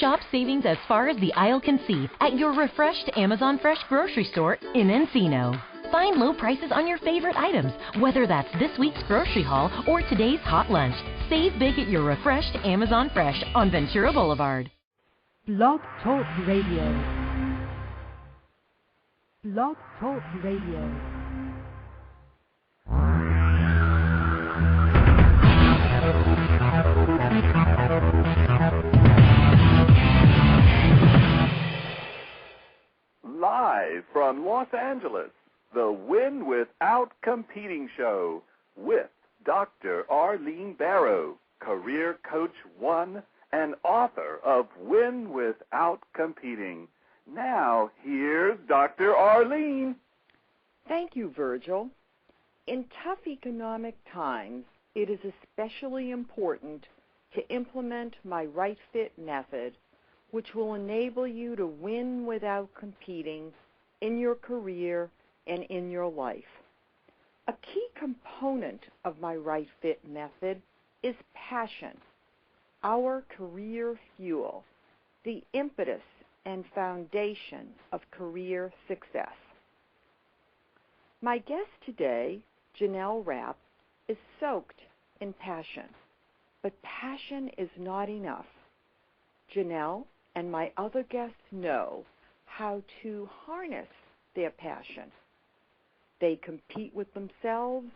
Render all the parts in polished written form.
Shop savings as far as the aisle can see at your refreshed Amazon Fresh grocery store in Encino. Find low prices on your favorite items, whether that's this week's grocery haul or today's hot lunch. Save big at your refreshed Amazon Fresh on Ventura Boulevard. Blog Talk Radio. Blog Talk Radio. Live from Los Angeles, the Win Without Competing Show with Dr. Arlene Barrow, Career Coach 1 and author of Win Without Competing. Now, here's Dr. Arlene. Thank you, Virgil. In tough economic times, it is especially important to implement my Right Fit method, which will enable you to win without competing in your career and in your life. A key component of my Right Fit method is passion, our career fuel, the impetus and foundation of career success. My guest today, Jannel Rapp, is soaked in passion, but passion is not enough. Jannel and my other guests know how to harness their passion. They compete with themselves,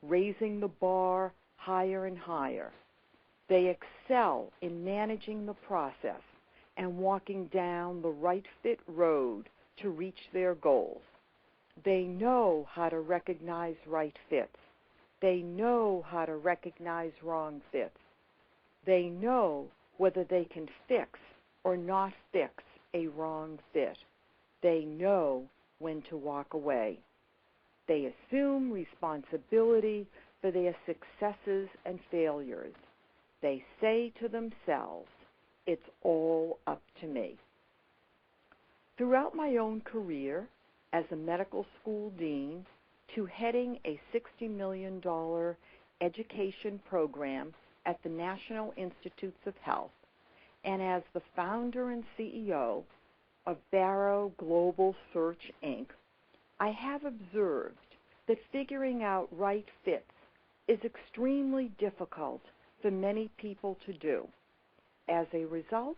raising the bar higher and higher. They excel in managing the process and walking down the right fit road to reach their goals. They know how to recognize right fits. They know how to recognize wrong fits. They know whether they can fix or not fix a wrong fit. They know when to walk away. They assume responsibility for their successes and failures. They say to themselves, "It's all up to me." Throughout my own career, as a medical school dean to heading a $60 million education program at the National Institutes of Health, and as the founder and CEO of Barrow Global Search, Inc., I have observed that figuring out right fits is extremely difficult for many people to do. As a result,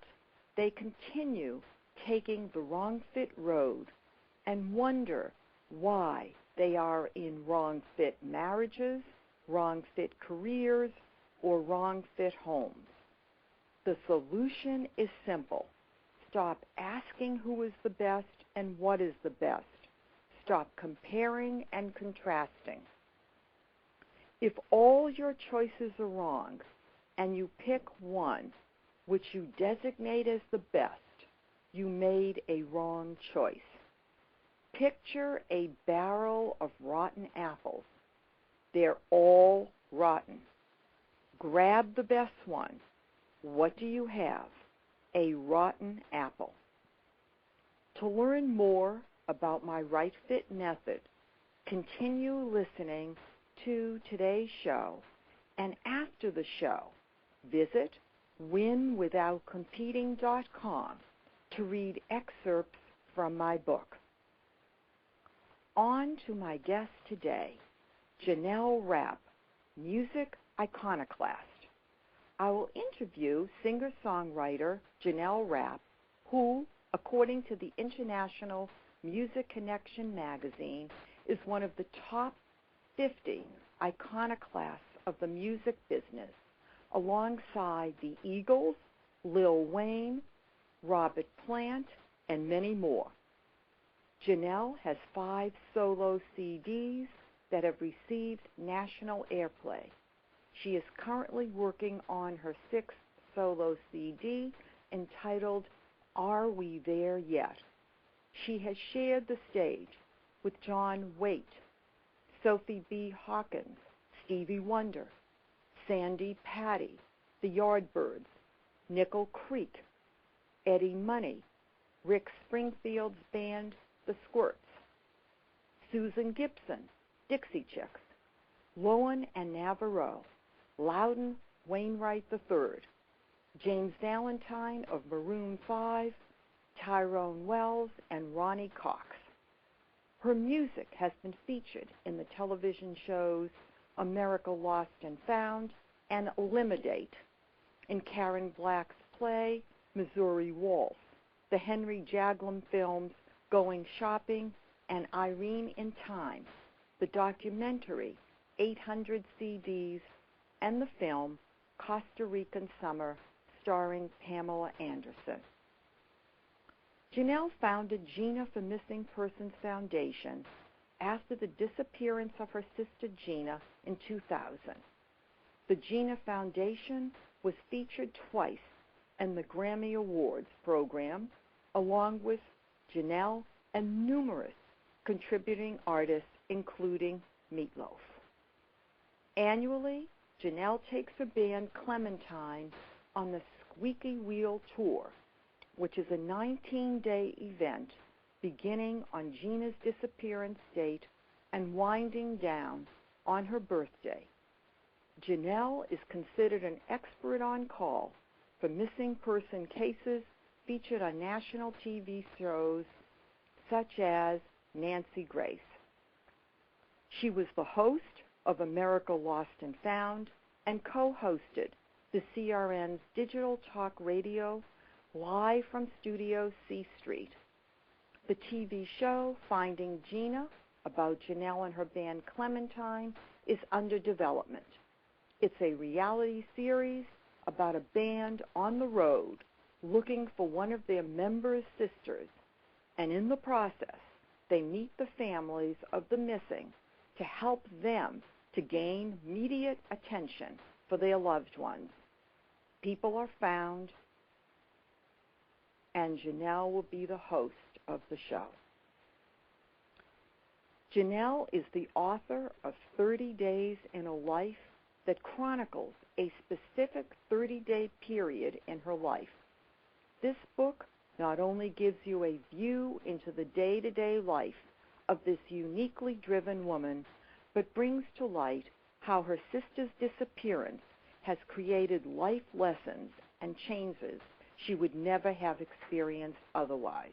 they continue taking the wrong fit road and wonder why they are in wrong fit marriages, wrong fit careers, or wrong fit homes. The solution is simple. Stop asking who is the best and what is the best. Stop comparing and contrasting. If all your choices are wrong and you pick one which you designate as the best, you made a wrong choice. Picture a barrel of rotten apples. They're all rotten. Grab the best one. What do you have? A rotten apple. To learn more about my Right Fit method, continue listening to today's show, and after the show, visit winwithoutcompeting.com to read excerpts from my book. On to my guest today, Jannel Rapp, music iconoclast. I will interview singer-songwriter Jannel Rapp, who, according to the International Music Connection magazine, is one of the top 50 iconoclasts of the music business, alongside the Eagles, Lil Wayne, Robert Plant, and many more. Jannel has 5 solo CDs that have received national airplay. She is currently working on her 6th solo CD entitled Are We There Yet? She has shared the stage with John Waite, Sophie B. Hawkins, Stevie Wonder, Sandy Patty, the Yardbirds, Nickel Creek, Eddie Money, Rick Springfield's band, The Squirts, Susan Gibson, Dixie Chicks, Lowen and Navarro, Loudon Wainwright III, James Valentine of Maroon 5, Tyrone Wells, and Ronnie Cox. Her music has been featured in the television shows America Lost and Found and Eliminate, in Karen Black's play Missouri Waltz, the Henry Jaglom films Going Shopping and Irene in Time, the documentary 800 CDs, and the film Costa Rican Summer starring Pamela Anderson. Jannel founded Gina for Missing Persons Foundation after the disappearance of her sister Gina in 2000. The Gina Foundation was featured twice in the Grammy Awards program, along with Jannel and numerous contributing artists, including Meatloaf. Annually, Jannel takes her band Clementine on the Squeaky Wheel Tour, which is a 19-day event beginning on Gina's disappearance date and winding down on her birthday. Jannel is considered an expert on call for missing person cases featured on national TV shows such as Nancy Grace. She was the host of America Lost and Found and co-hosted the CRN's digital talk radio live from Studio C Street. The TV show Finding Gina, about Jannel and her band Clementine, is under development. It's a reality series about a band on the road looking for one of their members' sisters, and in the process, they meet the families of the missing to help them to gain immediate attention for their loved ones. People are found, and Jannel will be the host of the show. Jannel is the author of 30 Days in a Life that chronicles a specific 30-day period in her life. This book not only gives you a view into the day-to-day life of this uniquely driven woman, but brings to light how her sister's disappearance has created life lessons and changes she would never have experienced otherwise.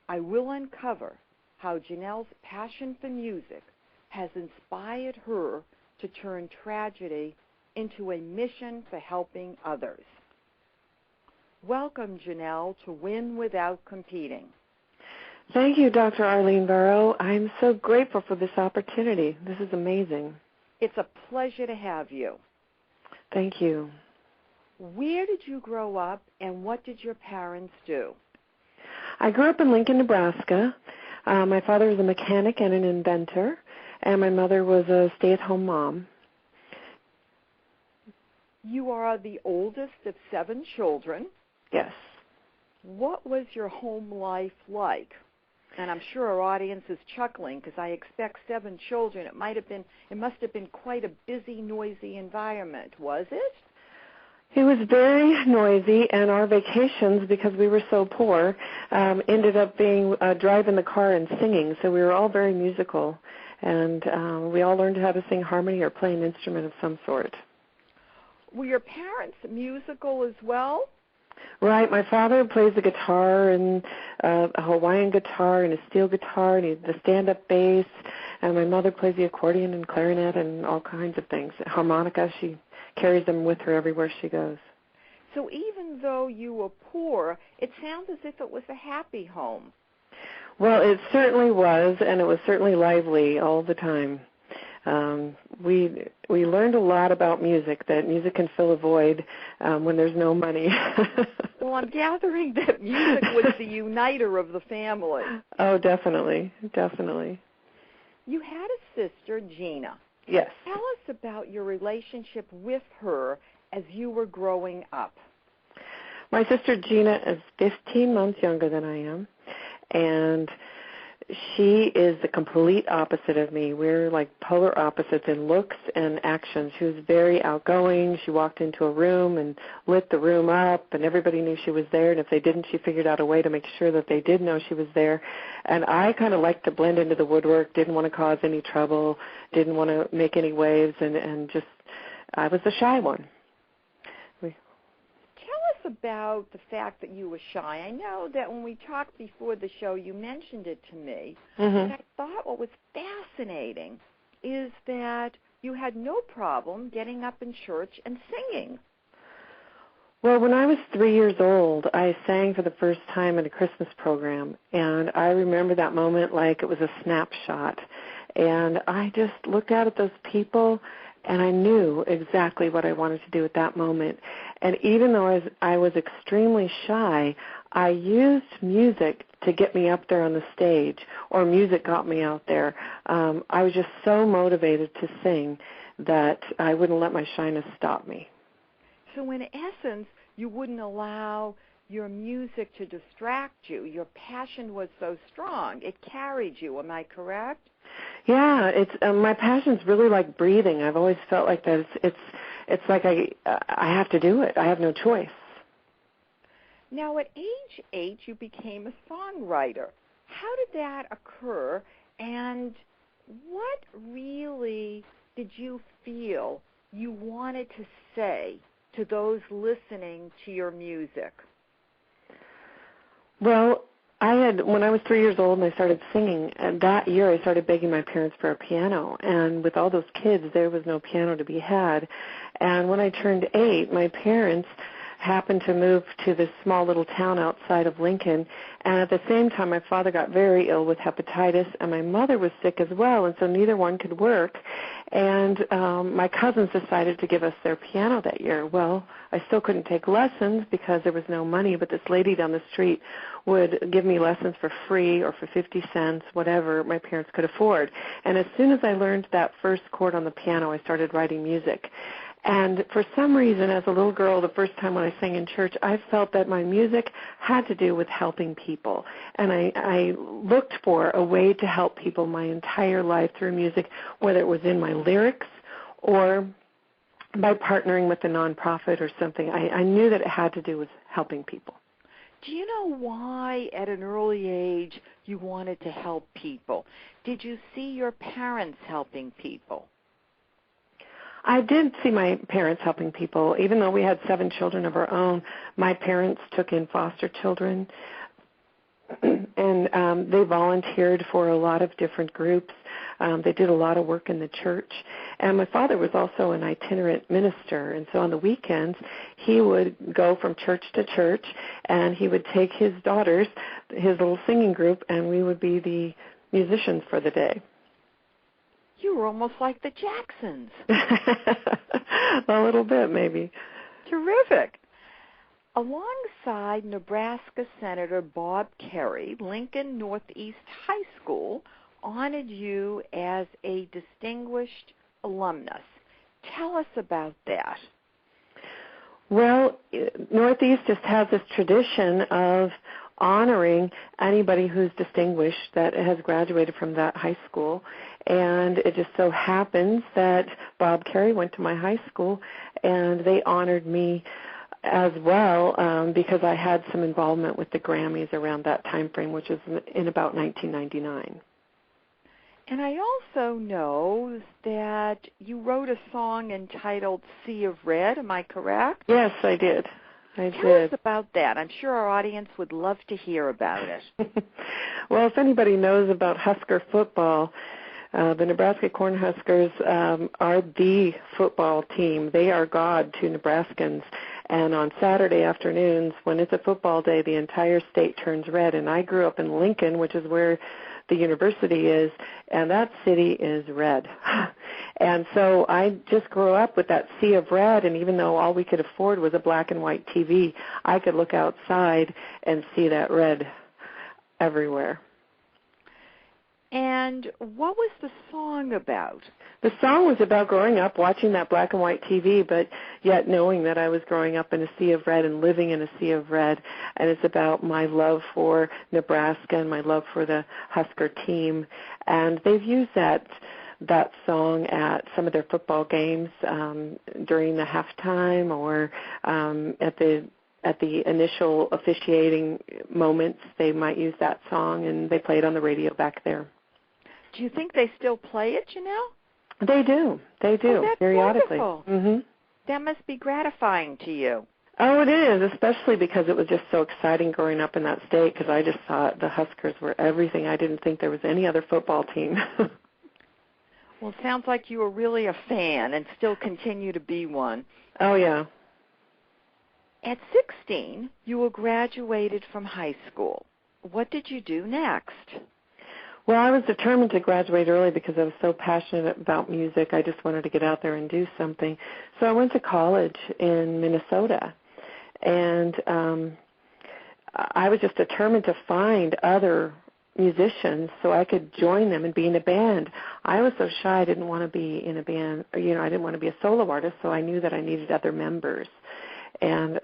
I will uncover how Jannel's passion for music has inspired her to turn tragedy into a mission for helping others. Welcome, Jannel, to Win Without Competing. Thank you, Dr. Arlene Barrow. I'm so grateful for this opportunity. This is amazing. It's a pleasure to have you. Thank you. Where did you grow up, and what did your parents do? I grew up in Lincoln, Nebraska. My father was a mechanic and an inventor, and my mother was a stay-at-home mom. You are the oldest of 7 children. Yes. What was your home life like? And I'm sure our audience is chuckling because I expect 7 children. It must have been quite a busy, noisy environment, was it? It was very noisy, and our vacations, because we were so poor, ended up being driving the car and singing. So we were all very musical, and we all learned how to sing harmony or play an instrument of some sort. Were your parents musical as well? Right. My father plays the guitar and a Hawaiian guitar and a steel guitar and the stand-up bass, and my mother plays the accordion and clarinet and all kinds of things. Harmonica, she carries them with her everywhere she goes. So even though you were poor, it sounds as if it was a happy home. Well, it certainly was, and it was certainly lively all the time. We learned a lot about music, that music can fill a void when there's no money. Well, I'm gathering that music was the uniter of the family. Oh, definitely, definitely. You had a sister, Gina. Yes. Tell us about your relationship with her as you were growing up. My sister Gina is 15 months younger than I am, and she is the complete opposite of me. We're like polar opposites in looks and actions. She was very outgoing. She walked into a room and lit the room up, and everybody knew she was there, and if they didn't, she figured out a way to make sure that they did know she was there. And I kind of liked to blend into the woodwork, didn't want to cause any trouble, didn't want to make any waves, and just I was the shy one. about the fact that you were shy. I know that when we talked before the show, you mentioned it to me. Mm-hmm. But I thought what was fascinating is that you had no problem getting up in church and singing. Well, when I was 3 years old, I sang for the first time at a Christmas program, and I remember that moment like it was a snapshot. And I just looked out at those people, and I knew exactly what I wanted to do at that moment. And even though I was extremely shy, I used music to get me up there on the stage, or music got me out there. I was just so motivated to sing that I wouldn't let my shyness stop me. So in essence, you wouldn't allow your music to distract you. Your passion was so strong. It carried you. Am I correct? Yeah, it's my passion's really like breathing. I've always felt like that. It's like I have to do it. I have no choice. Now, at age 8, you became a songwriter. How did that occur, and what really did you feel you wanted to say to those listening to your music? Well, when I was 3 years old and I started singing, and that year I started begging my parents for a piano. And with all those kids, there was no piano to be had. And when I turned 8, my parents happened to move to this small little town outside of Lincoln. And at the same time, my father got very ill with hepatitis, and my mother was sick as well, and so neither one could work. And my cousins decided to give us their piano that year. Well, I still couldn't take lessons because there was no money, but this lady down the street would give me lessons for free or for 50 cents, whatever my parents could afford. And as soon as I learned that first chord on the piano, I started writing music. And for some reason, as a little girl, the first time when I sang in church, I felt that my music had to do with helping people. And I looked for a way to help people my entire life through music, whether it was in my lyrics or by partnering with a nonprofit or something. I knew that it had to do with helping people. Do you know why at an early age you wanted to help people? Did you see your parents helping people? I did see my parents helping people. Even though we had 7 children of our own, my parents took in foster children, and they volunteered for a lot of different groups. They did a lot of work in the church. And my father was also an itinerant minister, and so on the weekends he would go from church to church, and he would take his daughters, his little singing group, and we would be the musicians for the day. You were almost like the Jacksons. A little bit, maybe. Terrific. Alongside Nebraska Senator Bob Kerrey, Lincoln Northeast High School honored you as a distinguished alumnus. Tell us about that. Well, Northeast just has this tradition of honoring anybody who's distinguished that has graduated from that high school. And it just so happens that Bob Kerrey went to my high school, and they honored me as well because I had some involvement with the Grammys around that time frame, which is in about 1999. And I also know that you wrote a song entitled Sea of Red. Am I correct? Yes, I did. Tell us about that. I'm sure our audience would love to hear about it. Well, if anybody knows about Husker football, the Nebraska Cornhuskers are the football team. They are God to Nebraskans. And on Saturday afternoons, when it's a football day, the entire state turns red. And I grew up in Lincoln, which is where the university is, and that city is red. And so I just grew up with that sea of red, and even though all we could afford was a black and white TV, I could look outside and see that red everywhere. And what was the song about? The song was about growing up watching that black and white TV, but yet knowing that I was growing up in a sea of red and living in a sea of red. And it's about my love for Nebraska and my love for the Husker team. And they've used that song at some of their football games during the halftime or at the initial officiating moments. They might use that song, and they play it on the radio back there. Do you think they still play it, Jannel? They do. Oh, that's periodically. wonderful. Mm-hmm. That must be gratifying to you. Oh, it is, especially because it was just so exciting growing up in that state because I just thought the Huskers were everything. I didn't think there was any other football team. Well, it sounds like you were really a fan and still continue to be one. Oh, yeah. At 16, you were graduated from high school. What did you do next? Well, I was determined to graduate early because I was so passionate about music. I just wanted to get out there and do something. So I went to college in Minnesota, and I was just determined to find other musicians so I could join them and be in a band. I was so shy I didn't want to be in a band, I didn't want to be a solo artist, so I knew that I needed other members. And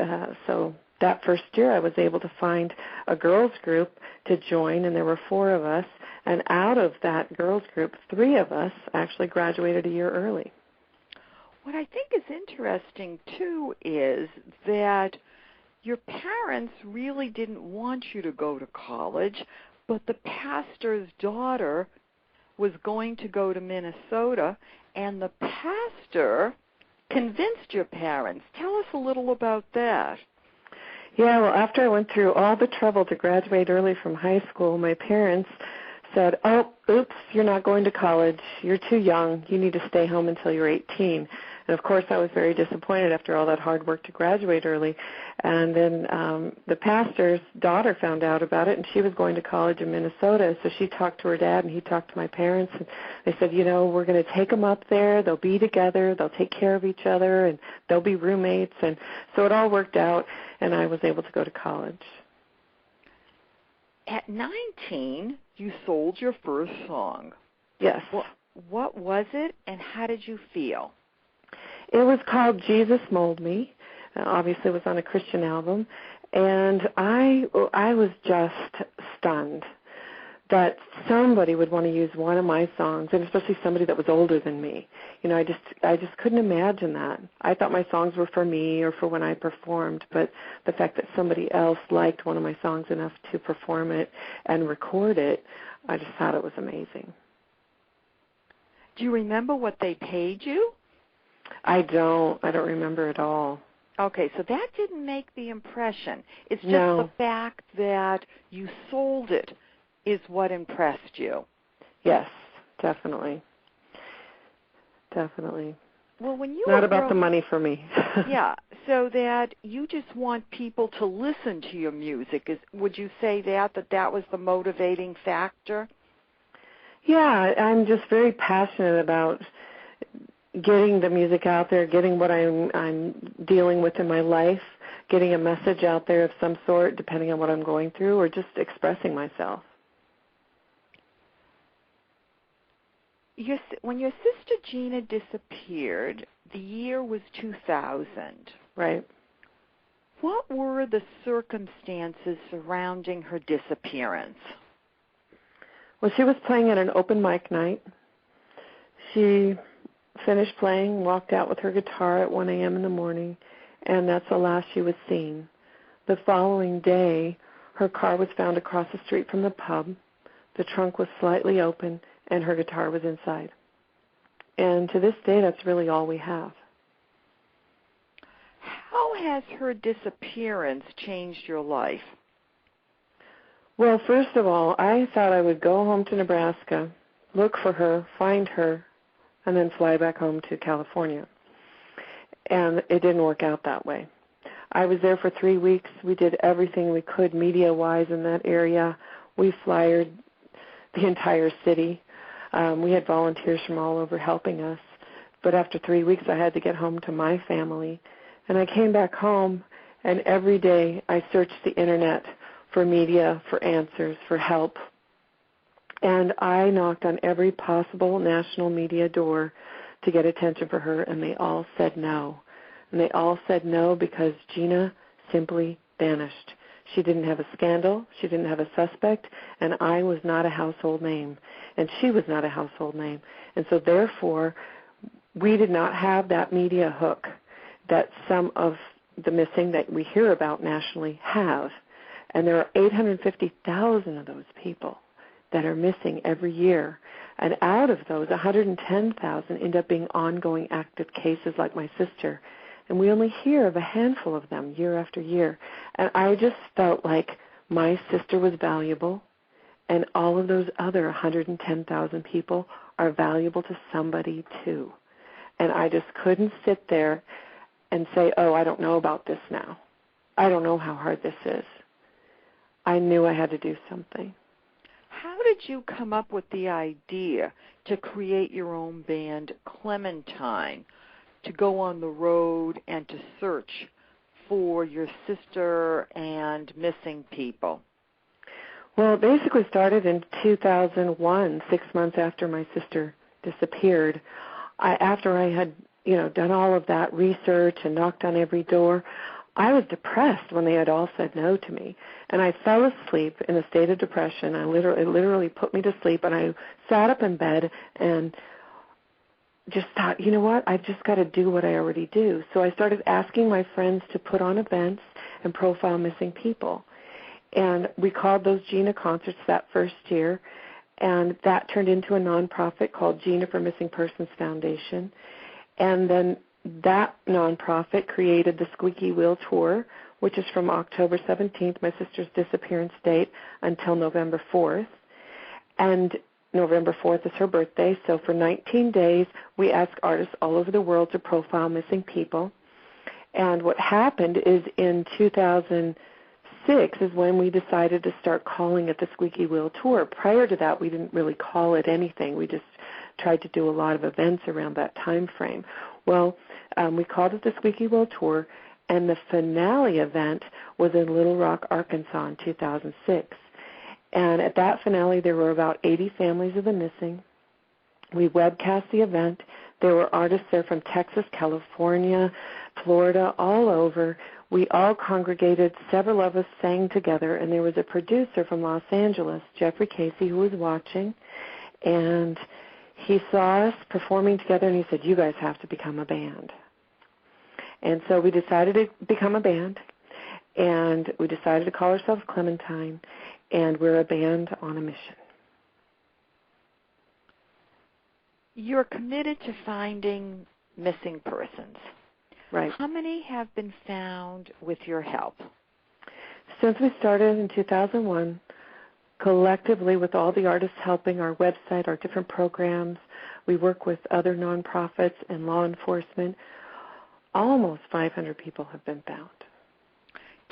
so that first year I was able to find a girls group to join, and there were 4 of us. And out of that girls group, 3 of us actually graduated a year early. What I think is interesting, too, is that your parents really didn't want you to go to college, but the pastor's daughter was going to go to Minnesota, and the pastor convinced your parents. Tell us a little about that. Yeah, well, after I went through all the trouble to graduate early from high school, my parents said, oh, oops, you're not going to college. You're too young. You need to stay home until you're 18. And, of course, I was very disappointed after all that hard work to graduate early. And then the pastor's daughter found out about it, and she was going to college in Minnesota. So she talked to her dad, and he talked to my parents. And they said, we're going to take them up there. They'll be together. They'll take care of each other, and they'll be roommates. And so it all worked out, and I was able to go to college. At 19, you sold your first song. Yes. What was it, and how did you feel? It was called Jesus Mold Me. Obviously, it was on a Christian album. And I was just stunned that somebody would want to use one of my songs, and especially somebody that was older than me. I just couldn't imagine that. I thought my songs were for me or for when I performed, but the fact that somebody else liked one of my songs enough to perform it and record it, I just thought it was amazing. Do you remember what they paid you? I don't remember at all. Okay, so that didn't make the impression. It's just No. the fact that you sold it is what impressed you. Yes, definitely. Definitely. Well, when you Not about the money for me. Yeah, so that you just want people to listen to your music. Would you say that was the motivating factor? Yeah, I'm just very passionate about getting the music out there, getting what I'm dealing with in my life, getting a message out there of some sort, depending on what I'm going through, or just expressing myself. When your sister Gina disappeared, the year was 2000. Right. What were the circumstances surrounding her disappearance? Well, she was playing at an open mic night. She finished playing, walked out with her guitar at 1 a.m. in the morning, and that's the last she was seen. The following day, her car was found across the street from the pub. The trunk was slightly open, and her guitar was inside. And to this day, that's really all we have. How has her disappearance changed your life? Well, first of all, I thought I would go home to Nebraska, look for her, find her, and then fly back home to California. And it didn't work out that way. I was there for 3 weeks. We did everything we could media-wise in that area. We flyered the entire city. We had volunteers from all over helping us. But after 3 weeks, I had to get home to my family. And I came back home, and every day I searched the Internet for media, for answers, for help. And I knocked on every possible national media door to get attention for her, and they all said no. And they all said no because Gina simply vanished. She didn't have a scandal, she didn't have a suspect, and I was not a household name, and she was not a household name. And so therefore, we did not have that media hook that some of the missing that we hear about nationally have. And there are 850,000 of those people that are missing every year. And out of those, 110,000 end up being ongoing active cases like my sister. And we only hear of a handful of them year after year. And I just felt like my sister was valuable, and all of those other 110,000 people are valuable to somebody too. And I just couldn't sit there and say, oh, I don't know about this now. I don't know how hard this is. I knew I had to do something. How did you come up with the idea to create your own band, Clementine, to go on the road and to search for your sister and missing people? Well, it basically started in 2001, 6 months after my sister disappeared. After I had, done all of that research and knocked on every door, I was depressed when they had all said no to me. And I fell asleep in a state of depression. It literally put me to sleep, and I sat up in bed and just thought, you know what, I've just got to do what I already do. So I started asking my friends to put on events and profile missing people. And we called those Gina concerts that first year, and that turned into a nonprofit called Gina for Missing Persons Foundation. And then that nonprofit created the Squeaky Wheel Tour, which is from October 17th, my sister's disappearance date, until November 4th. And November 4th is her birthday, so for 19 days we ask artists all over the world to profile missing people. And what happened is in 2006 is when we decided to start calling it the Squeaky Wheel Tour. Prior to that, we didn't really call it anything. We just tried to do a lot of events around that time frame. Well, we called it the Squeaky Wheel Tour, and the finale event was in Little Rock, Arkansas in 2006. And at that finale, there were about 80 families of the missing. We webcast the event. There were artists there from Texas, California, Florida, all over. We all congregated. Several of us sang together, and there was a producer from Los Angeles, Jeffrey Casey, who was watching, and he saw us performing together, and he said, you guys have to become a band. And so we decided to become a band, and we decided to call ourselves Clementine, and we're a band on a mission. You're committed to finding missing persons. Right. How many have been found with your help? Since we started in 2001, collectively with all the artists helping our website, our different programs, we work with other nonprofits and law enforcement. Almost 500 people have been found.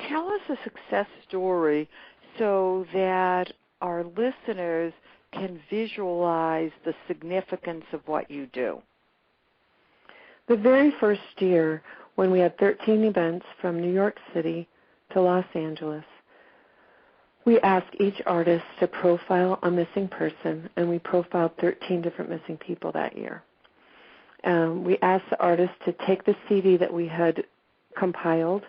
Tell us a success story so that our listeners can visualize the significance of what you do. The very first year, when we had 13 events from New York City to Los Angeles, we asked each artist to profile a missing person, and we profiled 13 different missing people that year. We asked the artists to take the CD that we had compiled,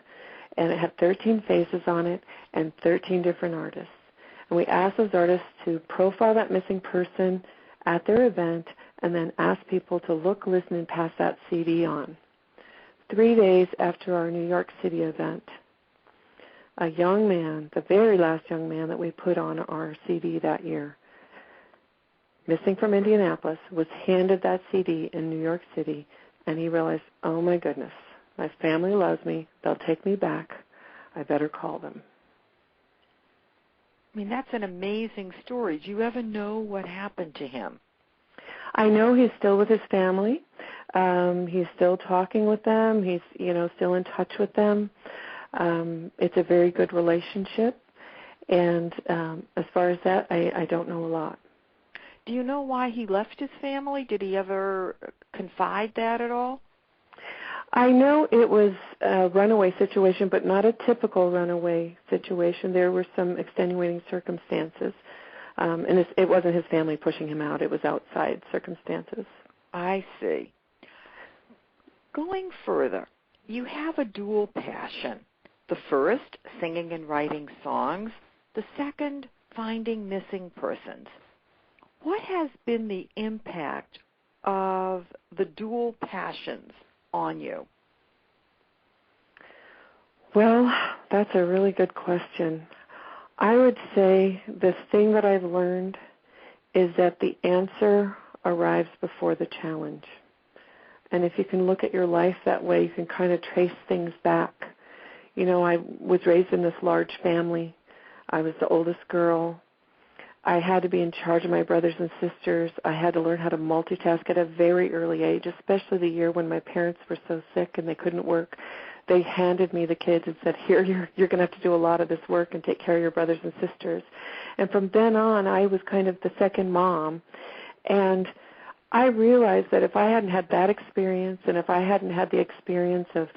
and it had 13 faces on it and 13 different artists. And we asked those artists to profile that missing person at their event and then ask people to look, listen, and pass that CD on. 3 days after our New York City event, a young man, the very last young man that we put on our CD that year, missing from Indianapolis, was handed that CD in New York City, and he realized, oh my goodness, my family loves me, they'll take me back, I better call them. I mean, that's an amazing story. Do you ever know what happened to him? I know he's still with his family. He's still talking with them. He's, still in touch with them. It's a very good relationship. And as far as that, I don't know a lot. Do you know why he left his family? Did he ever confide that at all? I know it was a runaway situation, but not a typical runaway situation. There were some extenuating circumstances. And it wasn't his family pushing him out. It was outside circumstances. I see. Going further, you have a dual passion. The first, singing and writing songs. The second, finding missing persons. What has been the impact of the dual passions on you? Well, that's a really good question. I would say the thing that I've learned is that the answer arrives before the challenge. And if you can look at your life that way, you can kind of trace things back. You know, I was raised in this large family. I was the oldest girl. I had to be in charge of my brothers and sisters. I had to learn how to multitask at a very early age, especially the year when my parents were so sick and they couldn't work. They handed me the kids and said, here, you're going to have to do a lot of this work and take care of your brothers and sisters. And from then on, I was kind of the second mom. And I realized that if I hadn't had that experience and if I hadn't had the experience of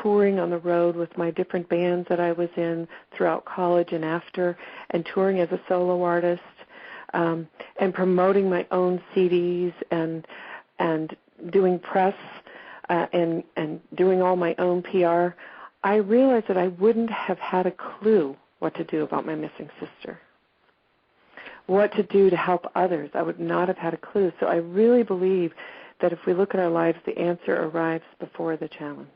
touring on the road with my different bands that I was in throughout college and after, and touring as a solo artist, and promoting my own CDs and doing press and doing all my own PR, I realized that I wouldn't have had a clue what to do about my missing sister. What to do to help others. I would not have had a clue. So I really believe that if we look at our lives, the answer arrives before the challenge.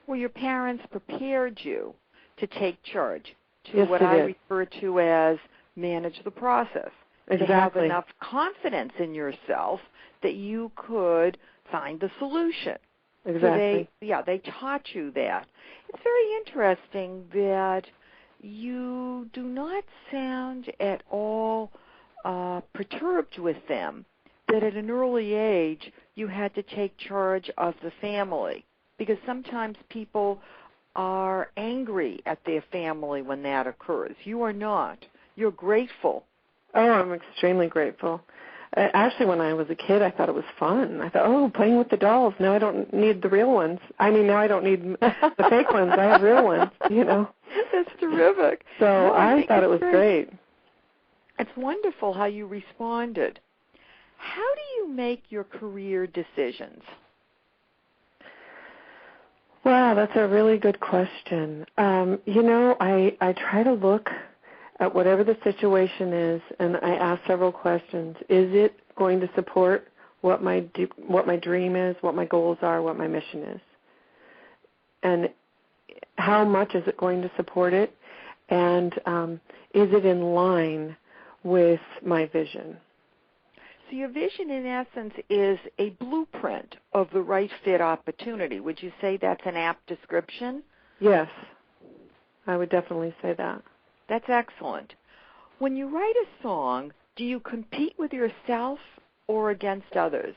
Well, your parents prepared you to take charge, to yes, what I refer to as manage the process. Exactly. To have enough confidence in yourself that you could find the solution. Exactly. So they taught you that. It's very interesting that you do not sound at all perturbed with them, that at an early age you had to take charge of the family, because sometimes people are angry at their family when that occurs. You are not. You're grateful. Oh, I'm extremely grateful. Actually, when I was a kid, I thought it was fun. I thought, playing with the dolls. Now I don't need the real ones. I mean, now I don't need the fake ones. I have real ones, you know. That's terrific. So I thought it was great. It's wonderful how you responded. How do you make your career decisions? Wow, that's a really good question. You know, I try to look at whatever the situation is, and I ask several questions. Is it going to support what my dream is, what my goals are, what my mission is? And how much is it going to support it? And is it in line with my vision? So your vision, in essence, is a blueprint of the right fit opportunity. Would you say that's an apt description? Yes, I would definitely say that. That's excellent. When you write a song, do you compete with yourself or against others?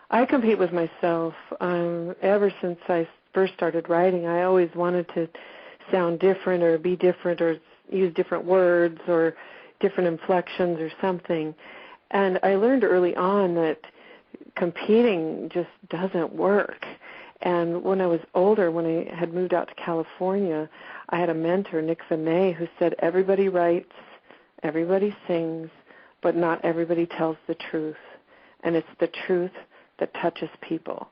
I compete with myself. Ever since I first started writing, I always wanted to sound different or be different or use different words or different inflections or something. And I learned early on that competing just doesn't work. And when I was older, when I had moved out to California, I had a mentor, Nick Vinay, who said, everybody writes, everybody sings, but not everybody tells the truth. And it's the truth that touches people.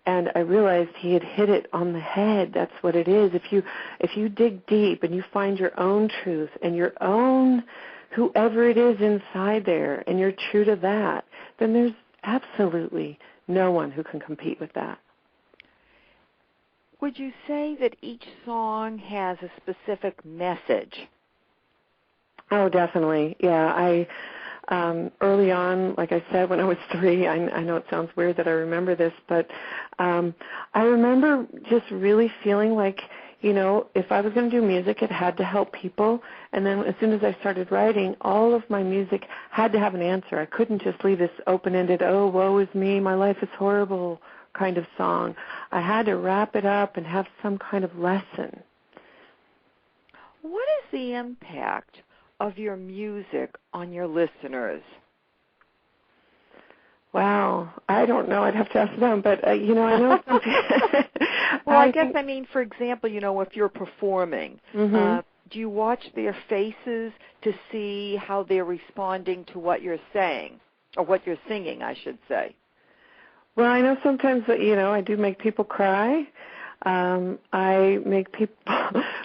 And I realized he had hit it on the head. That's what it is. If you dig deep and you find your own truth and your own whoever it is inside there, and you're true to that, then there's absolutely no one who can compete with that. Would you say that each song has a specific message? Oh, definitely. Yeah, I early on, like I said, when I was 3, I know it sounds weird that I remember this, but I remember just really feeling like, you know, if I was going to do music, it had to help people. And then as soon as I started writing, all of my music had to have an answer. I couldn't just leave this open-ended, oh, woe is me, my life is horrible kind of song. I had to wrap it up and have some kind of lesson. What is the impact of your music on your listeners? Wow, I don't know. I'd have to ask them, but you know, I know. Well, I guess I mean, for example, you know, if you're performing, do you watch their faces to see how they're responding to what you're saying, or what you're singing, I should say? Well, I know sometimes that, you know, I do make people cry. I make people,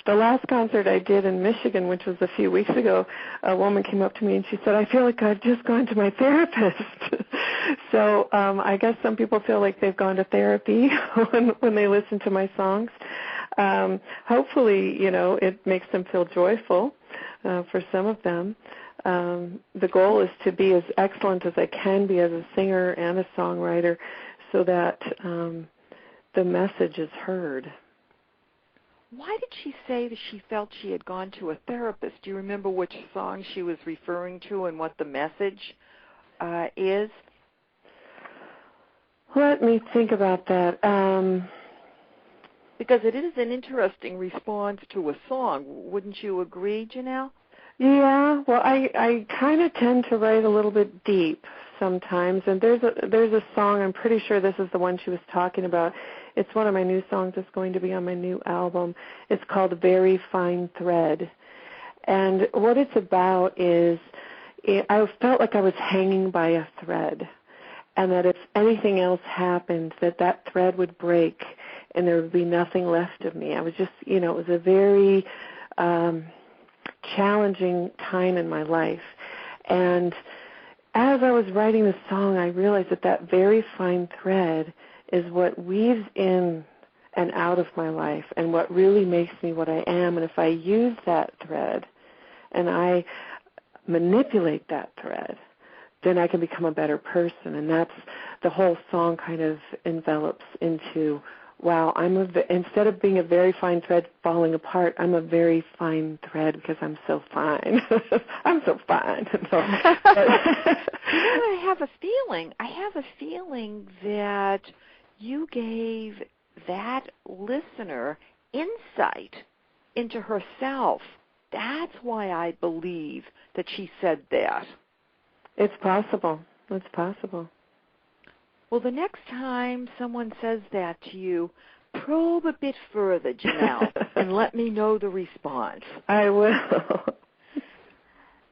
the last concert I did in Michigan, which was a few weeks ago, a woman came up to me and she said, I feel like I've just gone to my therapist. So I guess some people feel like they've gone to therapy when they listen to my songs. Hopefully, you know, it makes them feel joyful for some of them. The goal is to be as excellent as I can be as a singer and a songwriter so that the message is heard. Why did she say that she felt she had gone to a therapist? Do you remember which song she was referring to and what the message is? Let me think about that. Because it is an interesting response to a song. Wouldn't you agree, Jannel? Yeah, well, I kind of tend to write a little bit deep sometimes, and there's a song, I'm pretty sure this is the one she was talking about. It's one of my new songs that's going to be on my new album. It's called Very Fine Thread. And what it's about is I felt like I was hanging by a thread, and that if anything else happened, that thread would break and there would be nothing left of me. I was just, it was a very challenging time in my life. And as I was writing the song, I realized that very fine thread is what weaves in and out of my life and what really makes me what I am. And if I use that thread and I manipulate that thread, then I can become a better person. And that's the whole song kind of envelops into, wow, instead of being a very fine thread falling apart, I'm a very fine thread because I'm so fine. I'm so fine. I have a feeling that you gave that listener insight into herself. That's why I believe that she said that. It's possible. It's possible. Well, the next time someone says that to you, probe a bit further, Jannel, and let me know the response. I will.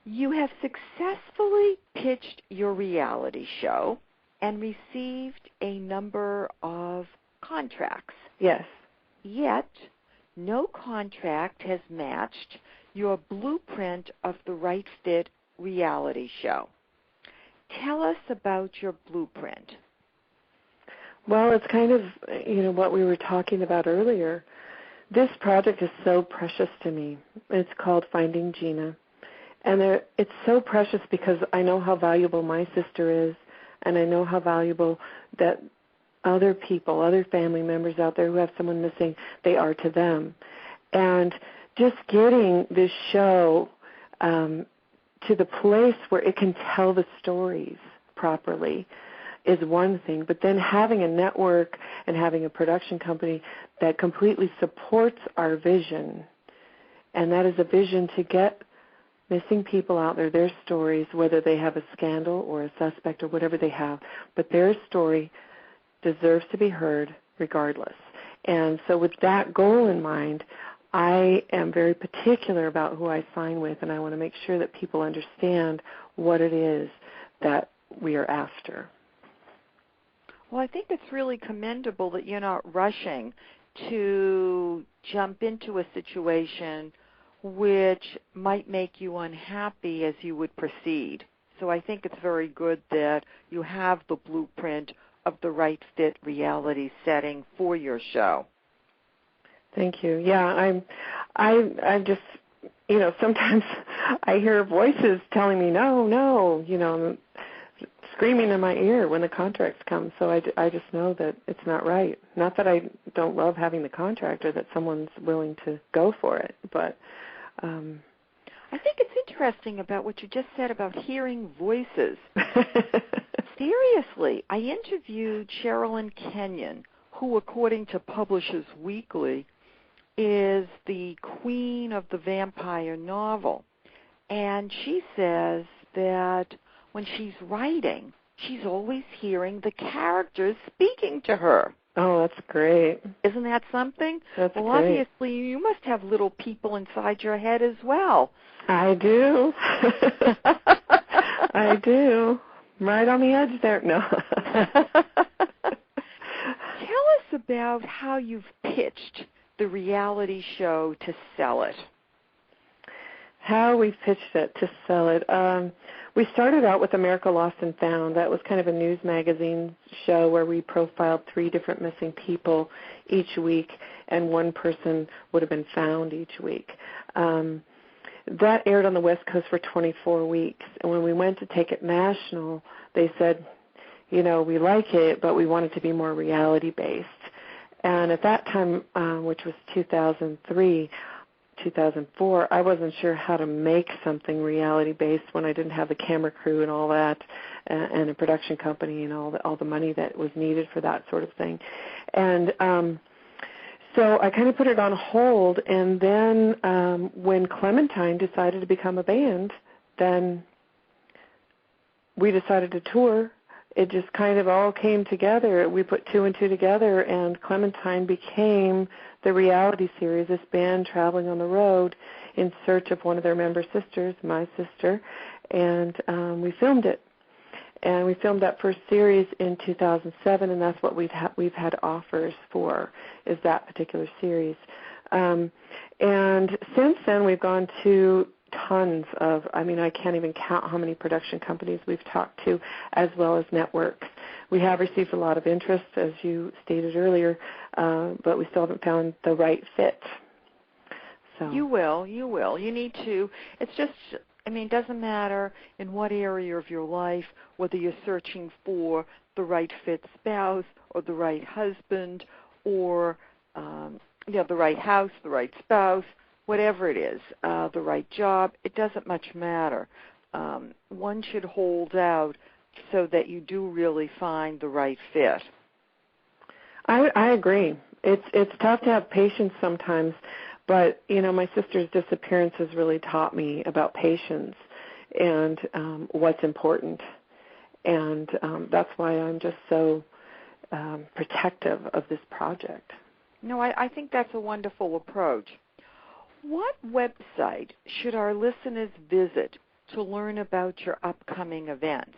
You have successfully pitched your reality show and received a number of contracts. Yes. Yet, no contract has matched your blueprint of the Right Fit reality show. Tell us about your blueprint. Well, it's kind of, what we were talking about earlier. This project is so precious to me. It's called Finding Gina. And it's so precious because I know how valuable my sister is, and I know how valuable that other people, other family members out there who have someone missing, they are to them. And just getting this show to the place where it can tell the stories properly is one thing, but then having a network and having a production company that completely supports our vision, and that is a vision to get missing people out there, their stories, whether they have a scandal or a suspect or whatever they have, but their story deserves to be heard regardless. And so with that goal in mind, I am very particular about who I sign with, and I want to make sure that people understand what it is that we are after. Well, I think it's really commendable that you're not rushing to jump into a situation which might make you unhappy as you would proceed. So I think it's very good that you have the blueprint of the Right Fit reality setting for your show. Thank you. Yeah, I just, sometimes I hear voices telling me, no, screaming in my ear when the contracts come. So I just know that it's not right. Not that I don't love having the contract or that someone's willing to go for it, but I think it's interesting about what you just said about hearing voices. Seriously, I interviewed Sherilyn Kenyon, who, according to Publishers Weekly, is the queen of the vampire novel. And she says that when she's writing, she's always hearing the characters speaking to her. Oh, that's great. Isn't that something? That's well, great. Obviously, you must have little people inside your head as well. I do. I do. Right on the edge there. No. Tell us about how you've pitched the reality show to sell it. How we pitched it to sell it. We started out with America Lost and Found. That was kind of a news magazine show where we profiled 3 different missing people each week, and one person would have been found each week. That aired on the West Coast for 24 weeks. And when we went to take it national, they said, we like it, but we want it to be more reality-based. And at that time, which was 2003, 2004, I wasn't sure how to make something reality-based when I didn't have the camera crew and all that, and a production company and all the money that was needed for that sort of thing. And so I kind of put it on hold, and then when Clementine decided to become a band, then we decided to tour. It just kind of all came together. We put two and two together, and Clementine became the reality series, this band traveling on the road in search of one of their member sisters, my sister, and we filmed it. And we filmed that first series in 2007, and that's what we've had offers for, is that particular series. And since then, we've gone to tons of, I can't even count how many production companies we've talked to, as well as networks. We have received a lot of interest, as you stated earlier, but we still haven't found the right fit. So You will. You need to. It's just, it doesn't matter in what area of your life, whether you're searching for the right fit spouse or the right husband or, the right house, the right spouse, whatever it is, the right job, it doesn't much matter. One should hold out so that you do really find the right fit. I agree. It's tough to have patience sometimes, but, my sister's disappearance has really taught me about patience and what's important. And that's why I'm just so protective of this project. No, I think that's a wonderful approach. What website should our listeners visit to learn about your upcoming events?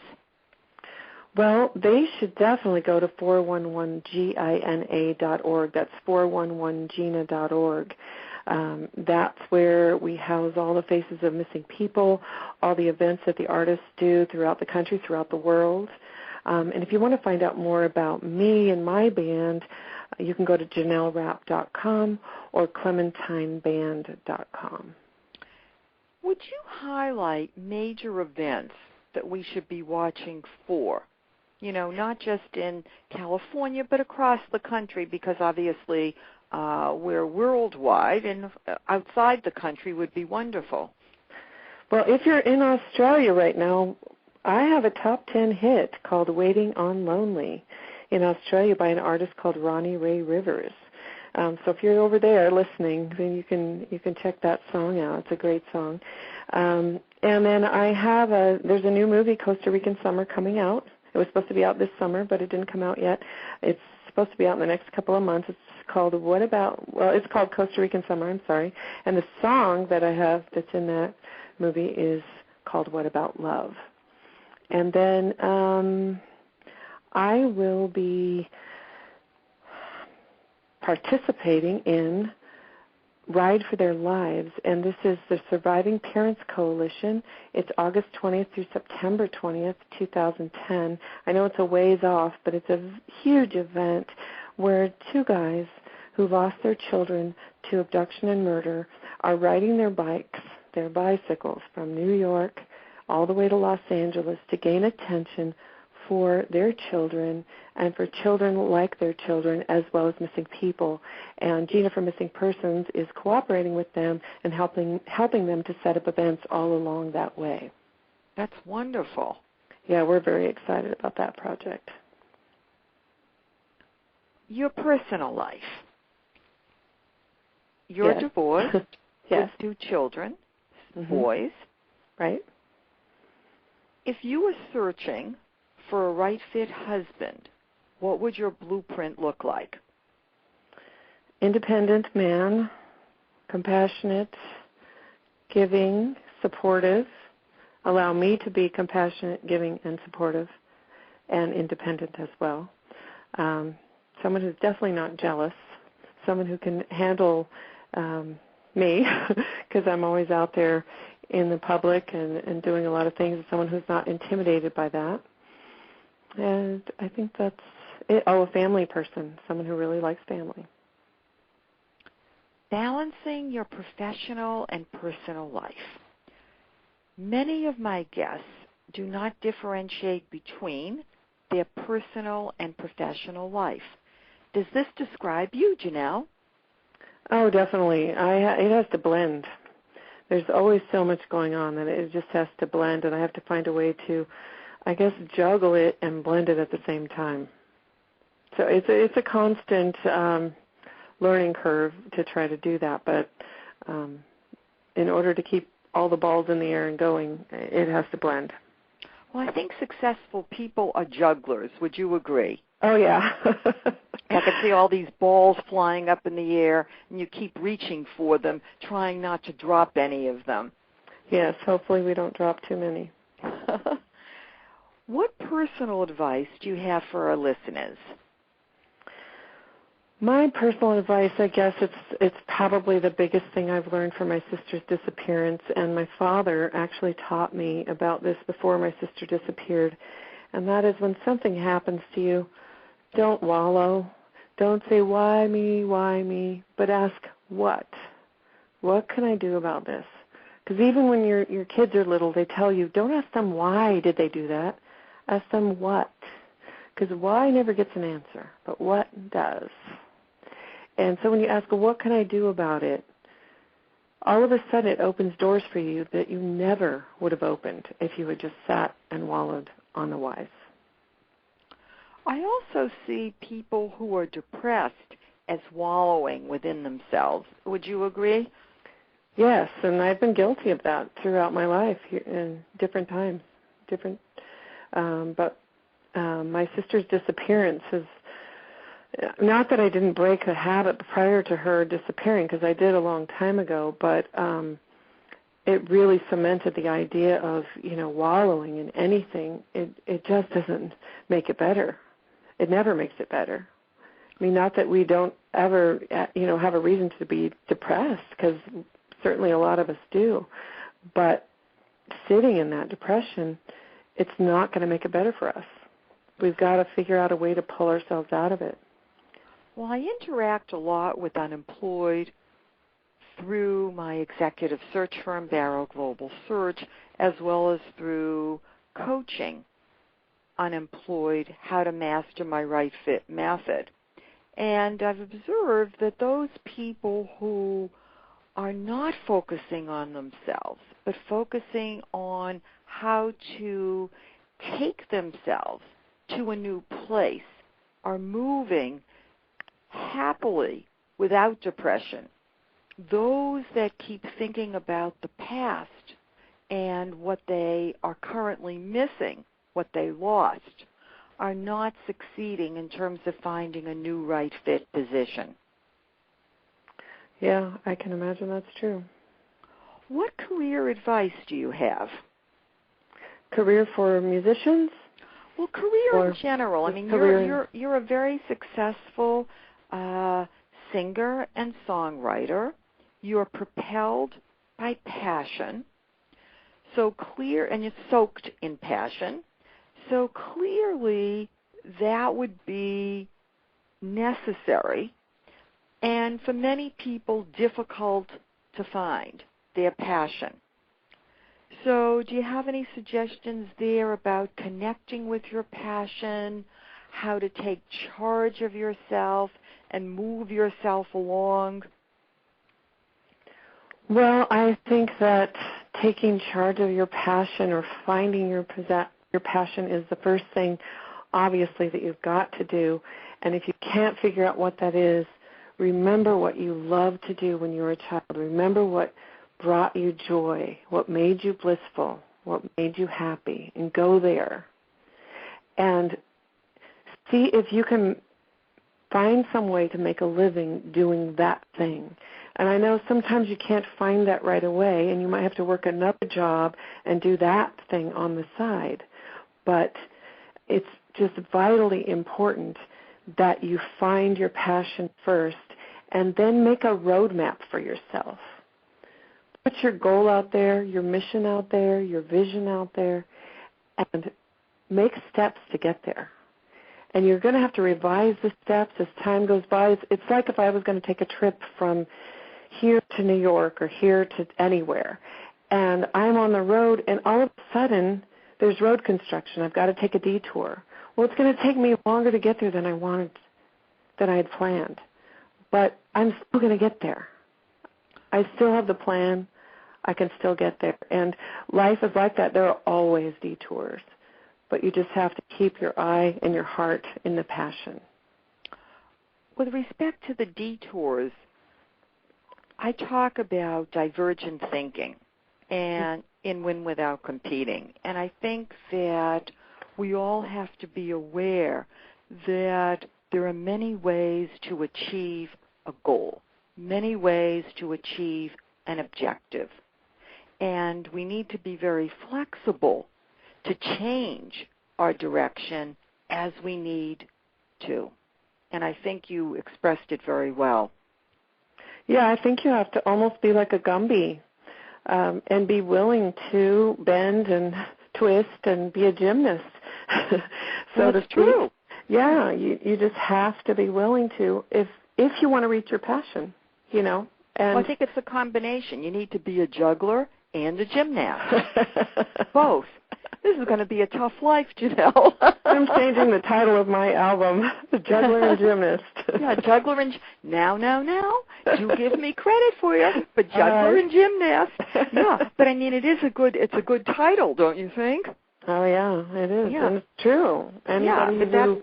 Well, they should definitely go to 411gina.org. That's 411gina.org. That's where we house all the faces of missing people, all the events that the artists do throughout the country, throughout the world. And if you want to find out more about me and my band, you can go to jannelrap.com or clementineband.com. Would you highlight major events that we should be watching for? Not just in California, but across the country, because obviously we're worldwide, and outside the country would be wonderful. Well, if you're in Australia right now, I have a top 10 hit called Waiting on Lonely in Australia by an artist called Ronnie Ray Rivers. So if you're over there listening, then you can check that song out. It's a great song. And then there's a new movie, Costa Rican Summer, coming out. It was supposed to be out this summer, but it didn't come out yet. It's supposed to be out in the next couple of months. It's called it's called Costa Rican Summer, I'm sorry. And the song that I have that's in that movie is called What About Love. And then I will be participating in Ride for Their Lives, and this is the Surviving Parents Coalition. It's August 20th through September 20th, 2010. I know it's a ways off, but it's a huge event where two guys who lost their children to abduction and murder are riding their bicycles from New York all the way to Los Angeles to gain attention for their children and for children like their children, as well as missing people. And Gina for Missing Persons is cooperating with them and helping them to set up events all along that way. That's wonderful. Yeah, we're very excited about that project. Your personal life. You're Yes. divorced Yes. with two children, boys. Right. If you were searching for a right fit husband, what would your blueprint look like? Independent man, compassionate, giving, supportive. Allow me to be compassionate, giving, and supportive, and independent as well. Someone who's definitely not jealous. Someone who can handle me, because I'm always out there in the public and doing a lot of things. Someone who's not intimidated by that. And I think that's it. Oh, a family person, someone who really likes family. Balancing your professional and personal life. Many of my guests do not differentiate between their personal and professional life. Does this describe you, Jannel? Oh, definitely. It has to blend. There's always so much going on that it just has to blend, and I have to find a way to, I guess, juggle it and blend it at the same time. So it's a constant learning curve to try to do that, but in order to keep all the balls in the air and going, it has to blend. Well, I think successful people are jugglers. Would you agree? Oh, yeah. I can see all these balls flying up in the air, and you keep reaching for them, trying not to drop any of them. Yes, hopefully we don't drop too many. What personal advice do you have for our listeners? My personal advice, I guess it's probably the biggest thing I've learned from my sister's disappearance, and my father actually taught me about this before my sister disappeared, and that is when something happens to you, don't wallow. Don't say, why me, but ask, what? What can I do about this? Because even when your kids are little, they tell you, don't ask them why did they do that. Ask them what. Because why never gets an answer, but what does. And so when you ask, well, what can I do about it, all of a sudden it opens doors for you that you never would have opened if you had just sat and wallowed on the whys. I also see people who are depressed as wallowing within themselves. Would you agree? Yes, and I've been guilty of that throughout my life in different times. But my sister's disappearance is, not that I didn't break the habit prior to her disappearing, because I did a long time ago, but it really cemented the idea of, wallowing in anything. It just doesn't make it better. It never makes it better. I mean, not that we don't ever, have a reason to be depressed, because certainly a lot of us do. But sitting in that depression, it's not going to make it better for us. We've got to figure out a way to pull ourselves out of it. Well, I interact a lot with unemployed through my executive search firm, Barrow Global Search, as well as through coaching unemployed, how to master my right fit method. And I've observed that those people who are not focusing on themselves, but focusing on how to take themselves to a new place, are moving happily without depression. Those that keep thinking about the past and what they are currently missing, what they lost, are not succeeding in terms of finding a new right fit position. Yeah, I can imagine that's true. What career advice do you have? Career for musicians? Well, career in general. I mean, you're a very successful singer and songwriter. You're propelled by passion. So clear, and you're soaked in passion. So clearly that would be necessary, and for many people difficult to find their passion. So do you have any suggestions there about connecting with your passion, how to take charge of yourself and move yourself along? Well, I think that taking charge of your passion or finding your passion is the first thing, obviously, that you've got to do. And if you can't figure out what that is, remember what you loved to do when you were a child. Remember what brought you joy, what made you blissful, what made you happy, and go there. And see if you can find some way to make a living doing that thing. And I know sometimes you can't find that right away, and you might have to work another job and do that thing on the side. But it's just vitally important that you find your passion first and then make a roadmap for yourself. Put your goal out there, your mission out there, your vision out there, and make steps to get there. And you're going to have to revise the steps as time goes by. It's like if I was going to take a trip from here to New York or here to anywhere, and I'm on the road, and all of a sudden there's road construction. I've got to take a detour. well, it's going to take me longer to get there than I had planned. But I'm still going to get there. I still have the plan. I can still get there. And life is like that. There are always detours. But you just have to keep your eye and your heart in the passion. With respect to the detours, I talk about divergent thinking and in Win Without Competing. And I think that we all have to be aware that there are many ways to achieve a goal, many ways to achieve an objective. And we need to be very flexible to change our direction as we need to. And I think you expressed it very well. Yeah, I think you have to almost be like a Gumby and be willing to bend and twist and be a gymnast. So that's true. Yeah, you just have to be willing to if you want to reach your passion, you know. And well, I think it's a combination. You need to be a juggler and a gymnast. Both. This is going to be a tough life, Jannel. I'm changing the title of my album, The Juggler and Gymnast. Yeah, Juggler and... Now. Do give me credit for you, but Juggler and Gymnast. Yeah, but I mean, it's a good title, don't you think? Oh, yeah, it is. Yeah. And it's true. Anybody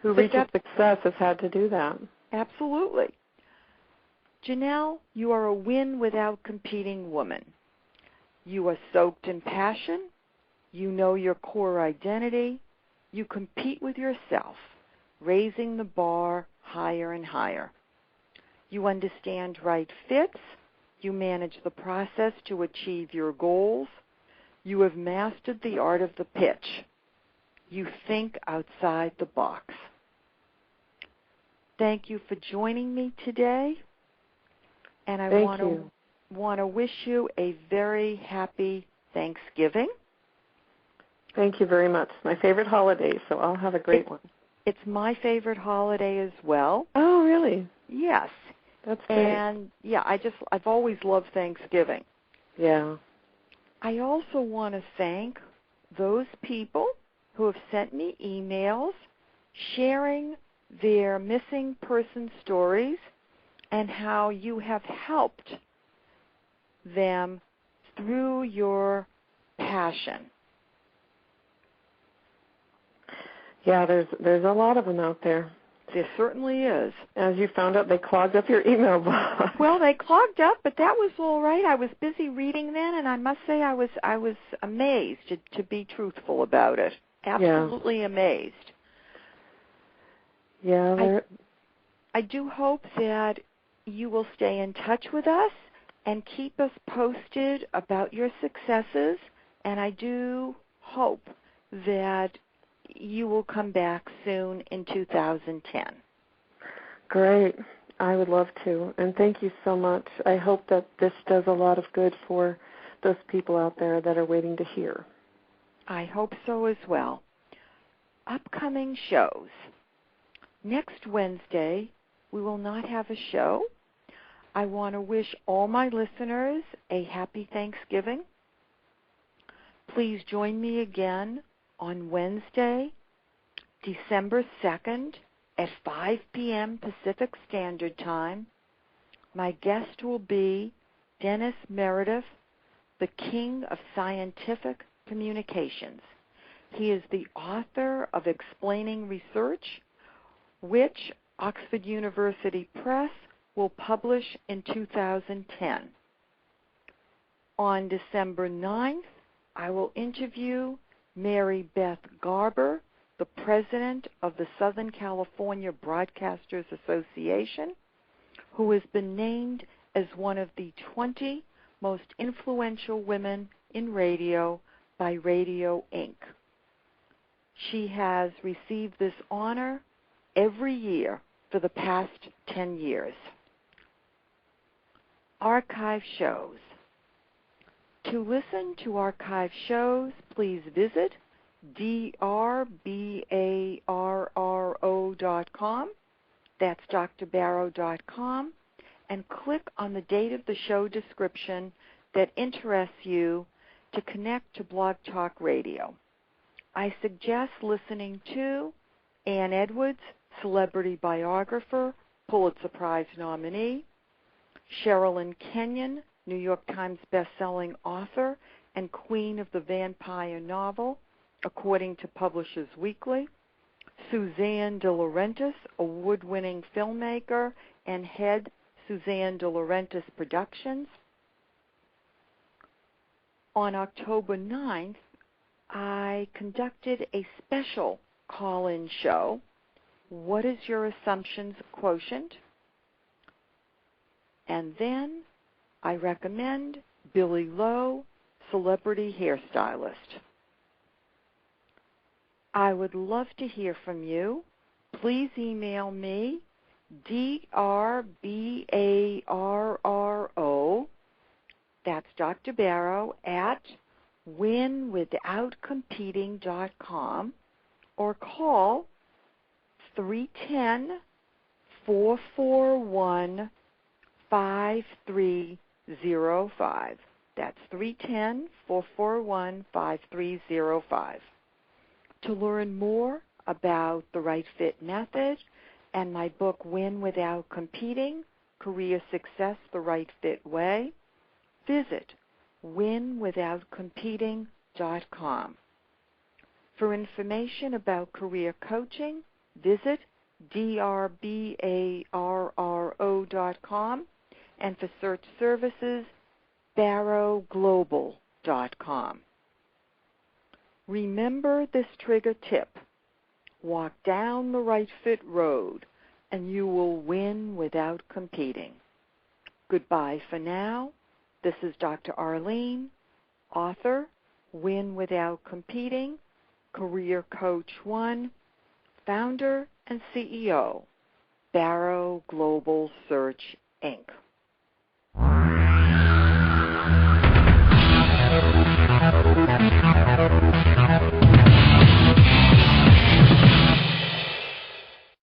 who reaches success has had to do that. Absolutely. Jannel, you are a win without competing woman. You are soaked in passion. You know your core identity. You compete with yourself, raising the bar higher and higher. You understand right fits. You manage the process to achieve your goals. You have mastered the art of the pitch. You think outside the box. Thank you for joining me today. And I want to wish you a very happy Thanksgiving. Thank you very much. My favorite holiday, so I'll have a great one. It's my favorite holiday as well. Oh, really? Yes. That's great. And yeah, I've always loved Thanksgiving. Yeah. I also want to thank those people who have sent me emails sharing their missing person stories and how you have helped them through your passion. Yeah, there's a lot of them out there. There certainly is. As you found out, they clogged up your email box. Well, they clogged up, but that was all right. I was busy reading then, and I must say I was amazed, to be truthful about it. Absolutely amazed. Yeah. I do hope that you will stay in touch with us and keep us posted about your successes, and I do hope that you will come back soon in 2010. Great. I would love to. And thank you so much. I hope that this does a lot of good for those people out there that are waiting to hear. I hope so as well. Upcoming shows. Next Wednesday, we will not have a show. I want to wish all my listeners a happy Thanksgiving. Please join me again on Wednesday, December 2nd at 5 p.m. Pacific Standard Time. My guest will be Dennis Meredith, the king of scientific communications. He is the author of Explaining Research, which Oxford University Press will publish in 2010. On December 9th, I will interview Mary Beth Garber, the president of the Southern California Broadcasters Association, who has been named as one of the 20 most influential women in radio by Radio Inc. She has received this honor every year for the past 10 years. Archive shows. To listen to archive shows, please visit drbarro.com. That's drbarrow.com. And click on the date of the show description that interests you to connect to Blog Talk Radio. I suggest listening to Ann Edwards, celebrity biographer, Pulitzer Prize nominee, Sherilyn Kenyon, New York Times bestselling author and queen of the vampire novel, according to Publishers Weekly, Suzanne De Laurentiis, award-winning filmmaker and head Suzanne De Laurentiis Productions. On October 9th, I conducted a special call-in show, What is Your Assumptions Quotient? And then I recommend Billy Lowe, celebrity hairstylist. I would love to hear from you. Please email me, DRBARRO, that's Dr. Barrow, at winwithoutcompeting.com, or call 310-441-5305. That's 310-441-5305. To learn more about the Right Fit Method and my book, Win Without Competing, Career Success the Right Fit Way, visit winwithoutcompeting.com. For information about career coaching, visit drbarro.com, and for search services, barrowglobal.com. Remember this trigger tip. Walk down the right fit road, and you will win without competing. Goodbye for now. This is Dr. Arlene, author, Win Without Competing, Career Coach 1, founder and CEO, Barrow Global Search, Inc.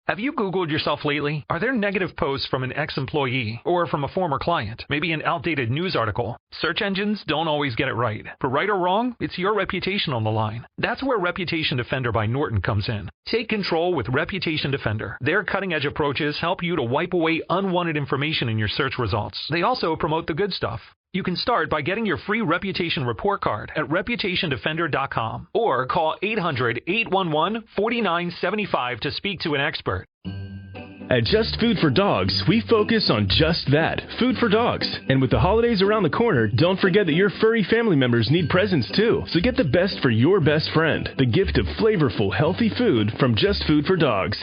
Have you Googled yourself lately? Are there negative posts from an ex-employee or from a former client? Maybe an outdated news article? Search engines don't always get it right. For right or wrong, it's your reputation on the line. That's where Reputation Defender by Norton comes in. Take control with Reputation Defender. Their cutting-edge approaches help you to wipe away unwanted information in your search results. They also promote the good stuff. You can start by getting your free reputation report card at reputationdefender.com or call 800-811-4975 to speak to an expert. At Just Food for Dogs, we focus on just that, food for dogs. And with the holidays around the corner, don't forget that your furry family members need presents too. So get the best for your best friend, the gift of flavorful, healthy food from Just Food for Dogs.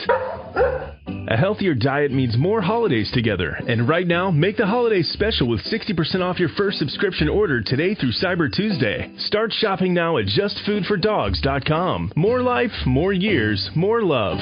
A healthier diet means more holidays together. And right now, make the holidays special with 60% off your first subscription order today through Cyber Tuesday. Start shopping now at justfoodfordogs.com. More life, more years, more love.